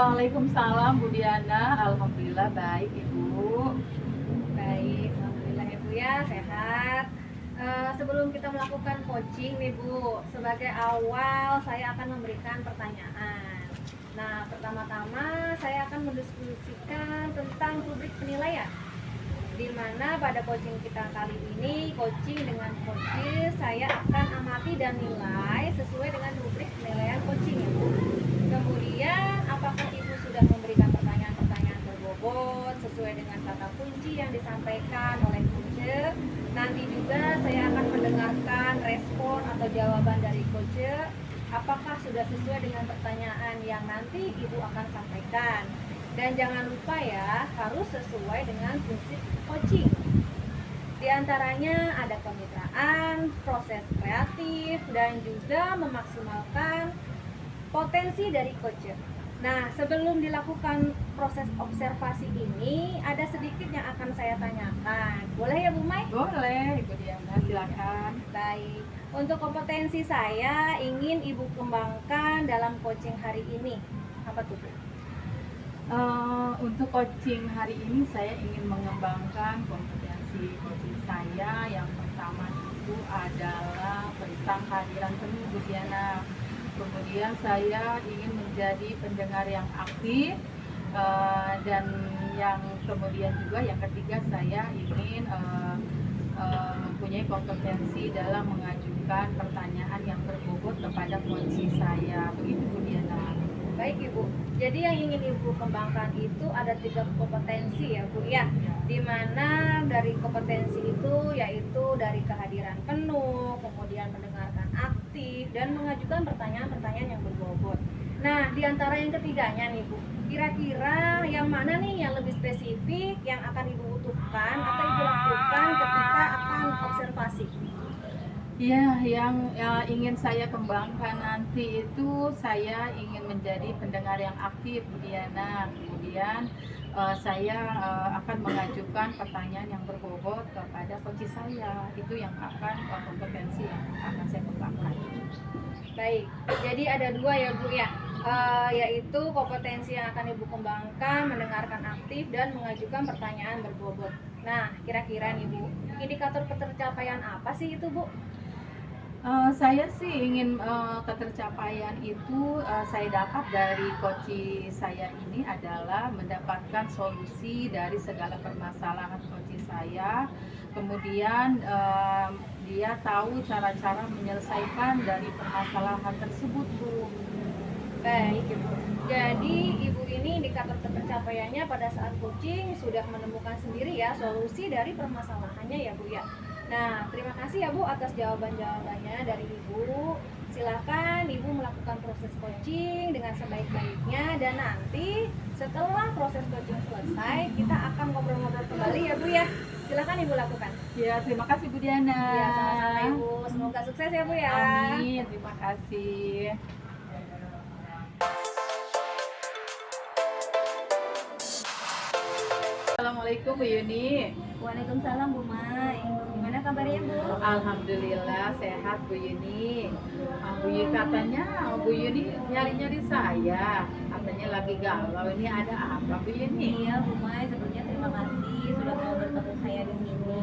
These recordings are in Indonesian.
Waalaikumsalam Bu Diana, alhamdulillah baik Ibu. Baik, alhamdulillah ya Bu ya, sehat. Sebelum kita melakukan coaching nih Bu, sebagai awal saya akan memberikan pertanyaan. Nah, pertama-tama saya akan mendiskusikan tentang rubrik penilaian, di mana pada coaching kita kali ini, coaching dengan coach, saya akan amati dan nilai sesuai dengan rubrik penilaian coaching ya Bu. Kemudian, apakah Ibu sudah memberikan pertanyaan-pertanyaan berbobot sesuai dengan kata kunci yang disampaikan oleh coach? Nanti juga saya akan mendengarkan respon atau jawaban dari coach. Apakah sudah sesuai dengan pertanyaan yang nanti Ibu akan sampaikan? Dan jangan lupa ya, harus sesuai dengan prinsip coaching. Di antaranya ada kemitraan, proses kreatif, dan juga memaksimalkan potensi dari coach. Nah, sebelum dilakukan proses observasi ini, ada sedikit yang akan saya tanyakan. Boleh ya Bu Mai? Boleh Ibu Diana, silakan. Baik. Untuk kompetensi saya ingin Ibu kembangkan dalam coaching hari ini. Apa tuh Bu? Untuk coaching hari ini saya ingin mengembangkan kompetensi coaching saya. Yang pertama itu adalah tentang kehadiran penuh Bu Diana. Kemudian saya ingin menjadi pendengar yang aktif, dan yang kemudian juga yang ketiga saya ingin mempunyai kompetensi dalam mengajukan pertanyaan yang berbobot kepada coach saya. Begitu Bu Diana. Baik Ibu, jadi yang ingin Ibu kembangkan itu ada 3 kompetensi ya Bu ya, dimana dari kompetensi itu yaitu dari kehadiran penuh, kemudian mendengarkan aktif, dan mengajukan pertanyaan-pertanyaan yang berbobot. Nah, di antara yang ketiganya nih Bu, kira-kira yang mana nih yang lebih spesifik yang akan Ibu butuhkan atau Ibu lakukan ketika akan observasi? Ya, yang ingin saya kembangkan nanti itu saya ingin menjadi pendengar yang aktif, Bu Diana. Kemudian saya akan mengajukan pertanyaan yang berbobot kepada coach saya. Itu yang akan kompetensi yang akan saya kembangkan. Baik, jadi ada 2 ya Bu ya, yaitu kompetensi yang akan Ibu kembangkan, mendengarkan aktif, dan mengajukan pertanyaan berbobot. Nah, kira-kira nih Bu, indikator ketercapaian apa sih itu Bu? Saya sih ingin ketercapaian itu saya dapat dari coach saya ini adalah mendapatkan solusi dari segala permasalahan coach saya. Kemudian dia tahu cara-cara menyelesaikan dari permasalahan tersebut, Bu. Baik Ibu, jadi Ibu ini indikator ketercapaiannya pada saat coaching sudah menemukan sendiri ya solusi dari permasalahannya ya Bu ya. Nah, terima kasih ya Bu atas jawaban-jawabannya dari Ibu. Silakan Ibu melakukan proses coaching dengan sebaik-baiknya, dan nanti setelah proses coaching selesai kita akan ngobrol-ngobrol kembali ya Bu ya. Silakan Ibu lakukan. Ya, terima kasih Bu Diana. Ya, sama-sama Ibu. Semoga sukses ya Bu ya. Amin, terima kasih. Assalamualaikum Bu Yuni. Waalaikumsalam Bu Mai. Gimana kabarnya Bu? Alhamdulillah sehat Bu Yuni. Bu Yuni katanya Bu Yuni nyari-nyari saya, katanya lagi galau. Ini ada apa Bu Yuni? Iya Bu Mai, sebelumnya terima kasih sudah mau bertemu saya di sini.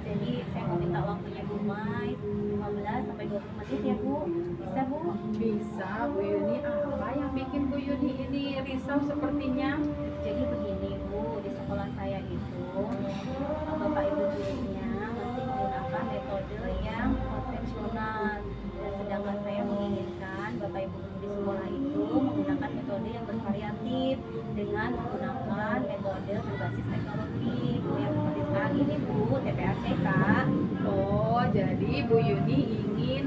Jadi saya mau minta waktunya Bu Mai 15 sampai 20 menit ya Bu. Bisa Bu? Bisa Bu Yuni, apa yang bikin Bu Yuni ini risau sepertinya? Jadi begini Bu, di sekolah saya itu Bapak Ibu gurunya masih menggunakan metode yang konvensional, dan sedangkan saya menginginkan Bapak Ibu guru di sekolah itu menggunakan metode yang bervariatif dengan menggunakan metode berbasis teknologi Bu, yang seperti sekarang ini Bu, TPACK. Oh, jadi Bu Yuni ingin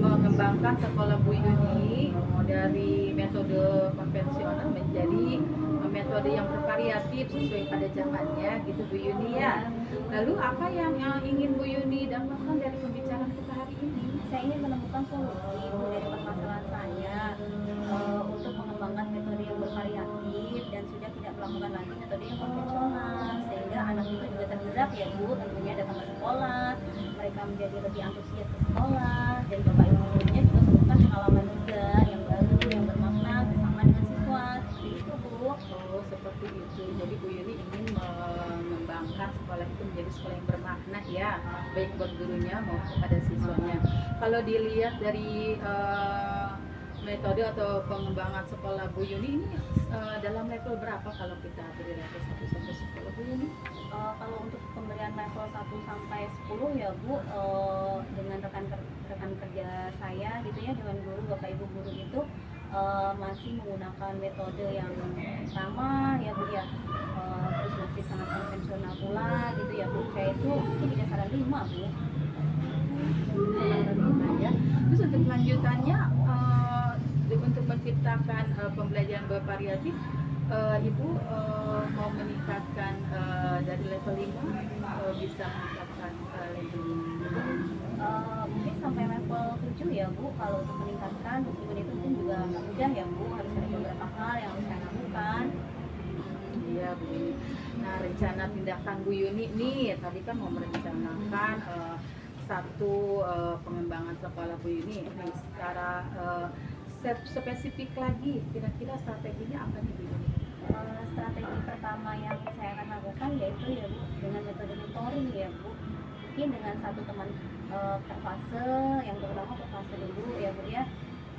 mengembangkan sekolah Bu Yuni dari metode konvensional menjadi metode yang bervariatif sesuai pada zamannya gitu Bu Yuni ya. Lalu apa yang ingin Bu Yuni dapatkan dari pembicaraan kita hari ini? Saya ingin menemukan solusi Bu dari permasalahan saya, untuk mengembangkan metode yang bervariatif dan sudah tidak melakukan lagi metode yang konvensional, sehingga anak itu juga tergerak ya Bu, tentunya datang ke sekolah, mereka menjadi lebih antusias ke sekolah, dan Bapak Ibu gurunya juga menemukan pengalaman juga yang baru, yang bermakna bersama dengan siswa. seperti itu. Jadi Bu Yuni ingin mengembangkan sekolah itu menjadi sekolah yang bermakna ya, baik buat gurunya maupun pada siswanya. Kalau dilihat dari metode atau pengembangan sekolah Bu Yuni ini dalam level berapa kalau kita beri level 1 sampai 10 Bu Yuni? Kalau untuk pemberian level 1 sampai 10 ya Bu, dengan rekan kerja saya gitu ya, dengan guru Bapak Ibu guru itu masih menggunakan metode yang sama ya Bu ya. Terus masih sangat konvensional pula gitu ya Bu. Saya itu mungkin di kisaran 5 Bu. Ya. Terus untuk lanjutannya untuk menciptakan pembelajaran bervariatif, Ibu mau meningkatkan dari level 5 bisa meningkatkan level 5. Mungkin sampai level 7 ya Bu, kalau untuk meningkatkan meskipun itu mungkin juga nggak mudah ya Bu, harus ada beberapa hal yang harus saya lakukan. Iya Bu Yuni. Nah, rencana tindakan Bu Yuni nih tadi kan mau merencanakan satu pengembangan sekolah Bu Yuni ini secara spesifik lagi, kira-kira strateginya apa nih Bu Yuni? Strategi pertama yang saya akan lakukan yaitu ya Bu, dengan metode mentoring ya Bu. Mungkin dengan satu teman per fase, yang terutama per fase dulu ya Bu ya.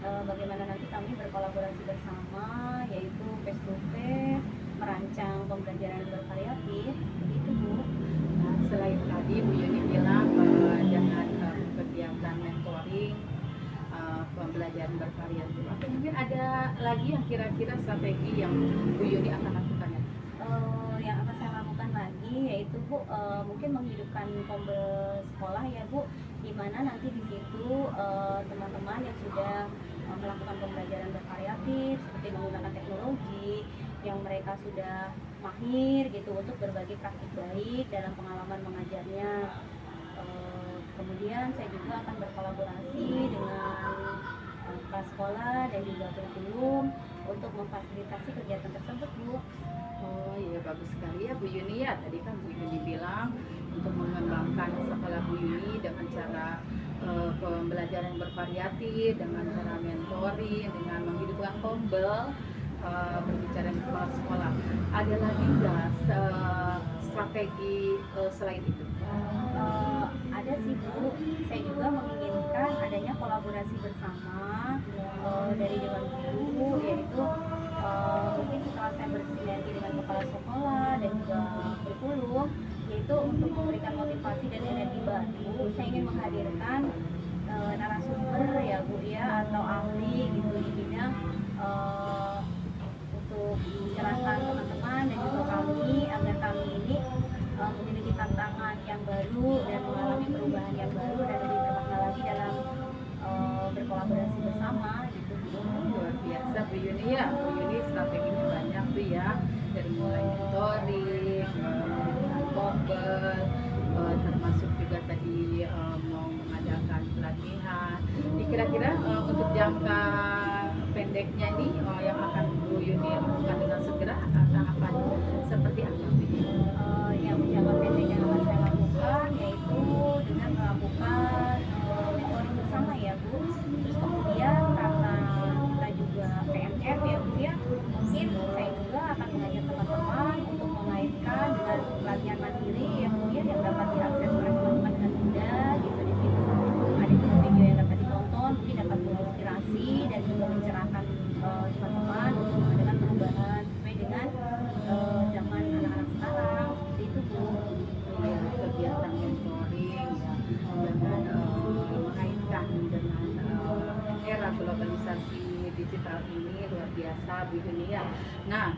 Bagaimana nanti kami berkolaborasi bersama, yaitu face to face, merancang pembelajaran bervariatif, begitu Bu. Nah, selain tadi Bu Yuni bilang dengan kegiatan mentoring, pembelajaran bervariatif, atau mungkin ada lagi yang kira-kira strategi yang Bu Yuni akan lakukan ya? Yang akan saya lakukan lagi yaitu Bu, mungkin menghidupkan kombel sekolah ya Bu, di mana nanti di situ teman-teman yang sudah melakukan pembelajaran bervariatif seperti menggunakan teknologi yang mereka sudah mahir gitu untuk berbagi praktik baik dalam pengalaman mengajarnya. Kemudian saya juga akan berkolaborasi dengan prasekolah dan juga kurikulum untuk memfasilitasi kegiatan tersebut Bu. Oh iya, bagus sekali ya Bu Yuni ya. Tadi kan Bu Yuni bilang untuk mengembangkan sekolah Bu Yuni dengan cara pembelajaran yang bervariatif, dengan cara mentoring, dengan menghidupkan kombel, berbicara di sekolah-sekolah. Ada lagi nggak strategi selain itu? Ada sih Bu, saya juga menginginkan adanya kolaborasi bersama dari dewan guru, yaitu mungkin setelah saya bersinergi dengan kepala sekolah dan juga kurikulum, yaitu untuk memberikan motivasi dan energi baru, saya ingin menghadirkan narasumber ya Bu ya, atau ahli gitu di bidang untuk menjelaskan teman-teman dan juga kami agar kami ini memiliki tantangan yang baru dan mengalami perubahan yang baru dan lebih bermakna lagi dalam berkolaborasi bersama gitu. Luar biasa Bu Yuni ya. Bu Yuni strateginya banyak tuh ya, dari mulai mentoring, menggunakan kombel, termasuk juga tadi mau mengadakan pelatihan. Ini kira-kira untuk jangka pendeknya nih yang akan Bu Yuni lakukan dengan segera tahapan seperti apa Bu Yuni? Yang jangka pendek yang akan saya lakukan yaitu dengan melakukan mentoring bersama ya Bu. Terus kemudian karena kita juga PNF ya Bu ya, mungkin saya juga akan mengajak teman-teman untuk mengaitkan dengan pelatihan mandiri yang Bu ya, yang dapat diakses oleh teman-teman dengan mudah gitu. Di situ ada juga video yang dapat ditonton, mungkin dapat menginspirasi dan juga mencerahkan teman-teman untuk mengadakan perubahan sesuai dengan zaman anak-anak sekarang. Seperti itu Bu. Ya, kegiatan mentoring ya, dengan mengaitkan dengan era globalisasi digital ini luar biasa Bu Yuni ya. Nah,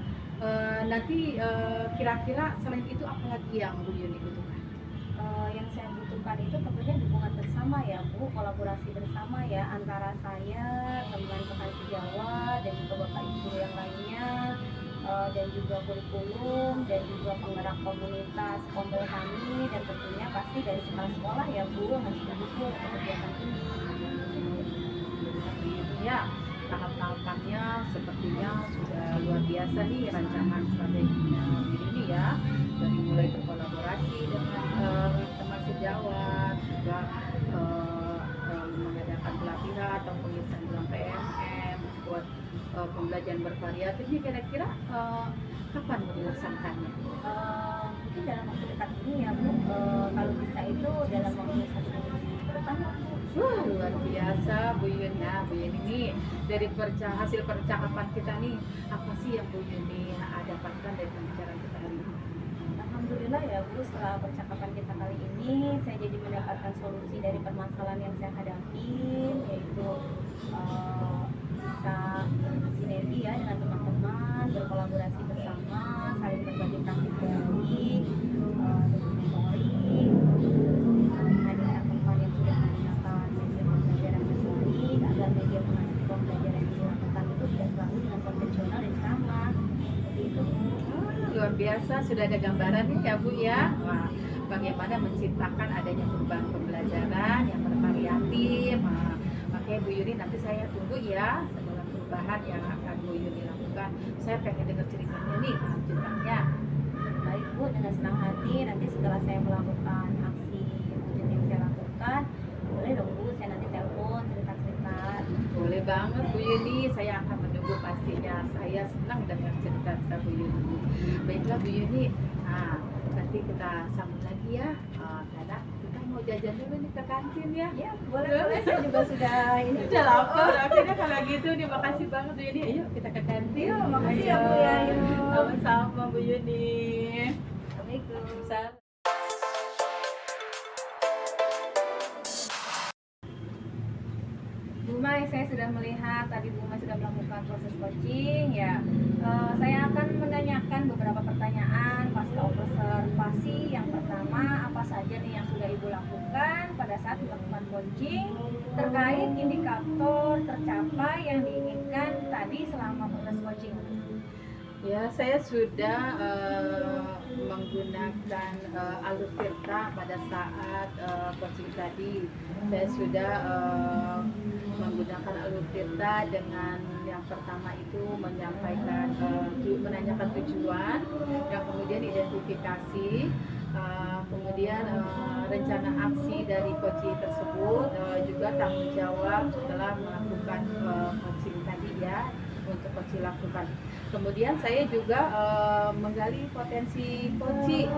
nanti kira-kira selain itu apa lagi yang Bu Yuni butuhkan? Yang saya butuhkan itu tentunya dukungan bersama ya Bu, kolaborasi bersama ya antara saya, teman teman sejawat dan juga Bapak Ibu yang lainnya, dan juga kurikulum dan juga penggerak komunitas kombel kami, dan tentunya pasti dari sekolah ya Bu harus mendukung kegiatan ini. Ya, tahap-tahapannya sepertinya sudah luar biasa nih rancangan strateginya ini ya, dari mulai berkolaborasi dengan teman sejawat, juga mengadakan pelatihan atau pengisian dalam PNM buat pembelajaran bervariatif ini kira-kira kapan mau dilaksanakannya? Mungkin dalam waktu dekat ini ya Bu. Kalau bisa itu dalam waktu 1 minggu ke depan. Wah, luar biasa Bu Yun ya. Bu Yun ini dari hasil percakapan kita nih, apa sih yang Bu Yun ini dapatkan dari pembicaraan kita hari ini? Alhamdulillah ya Bu, setelah percakapan kita kali ini saya jadi mendapatkan solusi dari permasalahan yang saya hadapi, yaitu bisa sinergi ya dengan teman-teman, berkolaborasi bersama, saling berbagi praktik baik, memori, hadirkan teman yang sudah menggunakan media pembelajaran yang baik agar media pembelajaran yang dilakukan itu tidak selalu dengan konvensional dan sama. Seperti itu Bu. Luar biasa, sudah ada gambaran nih ya Bu ya. Wah, bagaimana menciptakan adanya perubahan pembelajaran yang bervariatif. Nah, makanya Bu Yuni nanti saya tunggu ya segala perubahan yang akan Bu Yuni lakukan. Saya pengen dengar ceritanya nih, ceritanya. Baik Bu, dengan senang hati nanti setelah saya melakukan aksi wujud yang saya lakukan, boleh dong Bu, saya nanti telepon cerita-cerita. Boleh banget Bu Yuni, saya akan menunggu pastinya. Saya senang dengar cerita-cerita Bu Yuni. Baiklah Bu Yuni, nah nanti kita sambung lagi ya. Karena kita mau jajan dulu nih ke kantin ya. Ya, boleh, saya juga sudah ini. Udah lapar, akhirnya kalau gitu terima kasih banget Bu Yuni. Ayo kita ke kantin. Yuk, makasih ya, Bu, ya. Yuk. Sama-sama Bu Yuni. Assalamualaikum. Salam. Bu Mai, saya sudah melihat tadi Bu Mai sudah melakukan proses coaching ya. Saya akan menanyakan beberapa pertanyaan pasca observasi. Yang pertama, apa saja nih yang sudah Ibu lakukan pada saat melakukan coaching terkait indikator tercapai yang diinginkan tadi selama proses coaching? Ya, saya sudah menggunakan alur Tirta pada saat coaching tadi. Saya sudah menggunakan alur Tirta dengan yang pertama itu menyampaikan, menanyakan tujuan, yang kemudian identifikasi, kemudian rencana aksi dari coaching tersebut, juga tanggung jawab setelah melakukan coaching tadi ya, untuk coaching lakukan. Kemudian saya juga menggali potensi coaching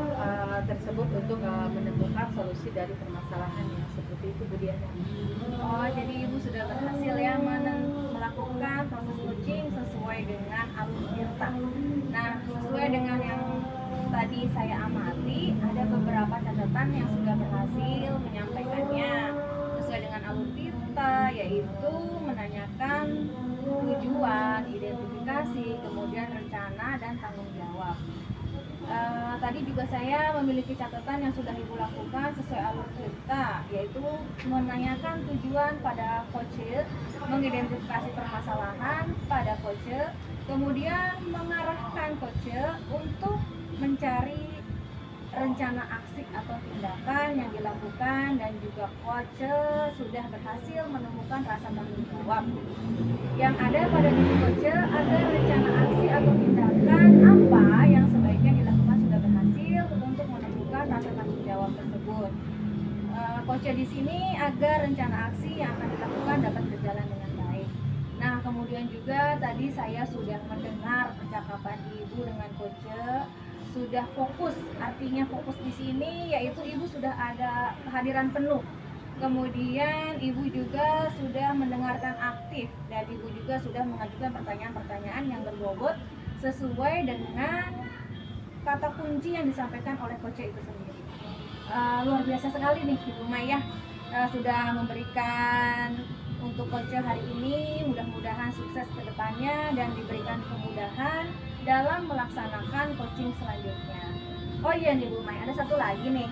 tersebut untuk menemukan solusi dari permasalahan yang seperti itu Bu Diana. Oh, jadi Ibu sudah berhasil ya melakukan proses coaching sesuai dengan alur Tirta. Nah, sesuai dengan yang tadi saya amati, ada beberapa catatan yang sudah berhasil menyampaikannya sesuai dengan alur Tirta, yaitu menanyakan tujuan, identifikasi, kemudian rencana dan tanggung jawab. Tadi juga saya memiliki catatan yang sudah Ibu lakukan sesuai alur Tirta, yaitu menanyakan tujuan pada coach, mengidentifikasi permasalahan pada coach, kemudian mengarahkan coach untuk mencari rencana aksi atau tindakan yang dilakukan, dan juga coach sudah berhasil menemukan rasa tanggung jawab yang ada pada diri coach agar rencana aksi atau tindakan apa yang sebaiknya dilakukan sudah berhasil untuk menemukan rasa tanggung jawab tersebut. Coach di sini agar rencana aksi yang akan dilakukan dapat berjalan dengan baik. Nah, kemudian juga tadi saya sudah mendengar percakapan Ibu dengan coach, sudah fokus, artinya fokus di sini yaitu Ibu sudah ada kehadiran penuh. Kemudian Ibu juga sudah mendengarkan aktif, dan Ibu juga sudah mengajukan pertanyaan-pertanyaan yang berbobot sesuai dengan kata kunci yang disampaikan oleh coach itu sendiri. Luar biasa sekali nih Ibu Maya, sudah memberikan untuk coach hari ini. Mudah-mudahan sukses ke depannya dan diberikan kemudahan dalam melaksanakan coaching selanjutnya. Oh iya nih Bu Mai, ada satu lagi nih,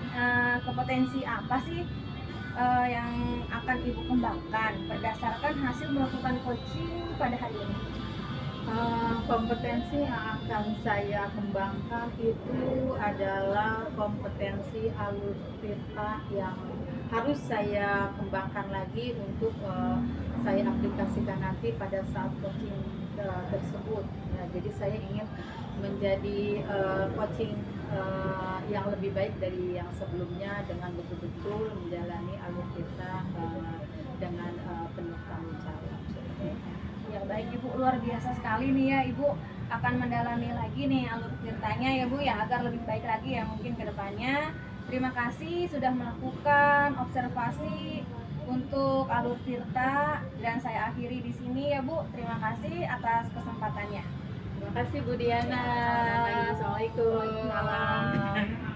kompetensi apa sih yang akan Ibu kembangkan berdasarkan hasil melakukan coaching pada hari ini? Kompetensi yang akan saya kembangkan itu adalah kompetensi alur Tirta yang harus saya kembangkan lagi untuk saya aplikasikan nanti pada saat coaching tersebut. Nah, jadi saya ingin menjadi coaching yang lebih baik dari yang sebelumnya dengan betul-betul menjalani alur Tirta dengan penuh tanggung jawab. Ya baik Ibu, luar biasa sekali nih ya Ibu, akan mendalami lagi nih alur tirtanya ya Bu ya, agar lebih baik lagi ya mungkin ke depannya. Terima kasih sudah melakukan observasi untuk alur tirta, dan saya akhiri di sini ya Bu. Terima kasih atas kesempatannya. Terima kasih Bu Diana. Sama-sama, Ibu. Assalamualaikum. Waalaikumsalam.